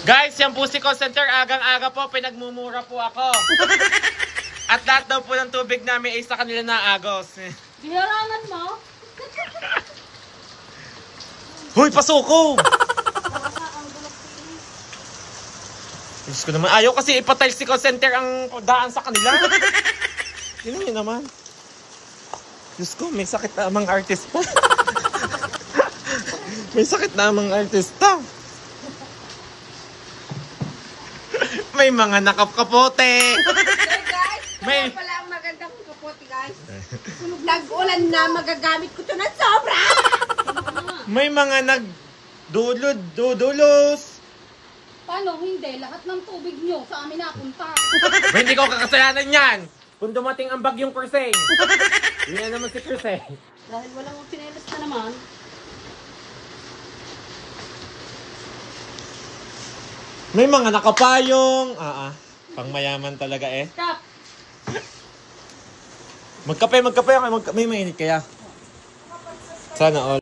Guys, yan po si call center. Agang-aga po, pinagmumura po ako. At lahat daw po ng tubig namin ay sa kanila na agos. Biharangan mo? Hoy, pasuko! Diyos ko naman, ayaw kasi ipatay si call center ang daan sa kanila. Yun yun naman. Diyos ko, may sakit na amang artista. May sakit na amang artista. May mga nakapkapote. Hey guys, May- pala ang magandang kapote guys. Nag-ulan na, magagamit ko to na sobra. May mga nagdulod-dudulos. Paano hindi? Lahat ng tubig nyo sa amin napunta. Hindi ko kakasalanan yan. Kung dumating ang bagyong Kurseng. Yun na naman si Kurseng. Dahil walang pinelas na naman. May mga nakapayong. Pangmayaman talaga eh. Kap! Magkape. May mainit kaya. Sana all.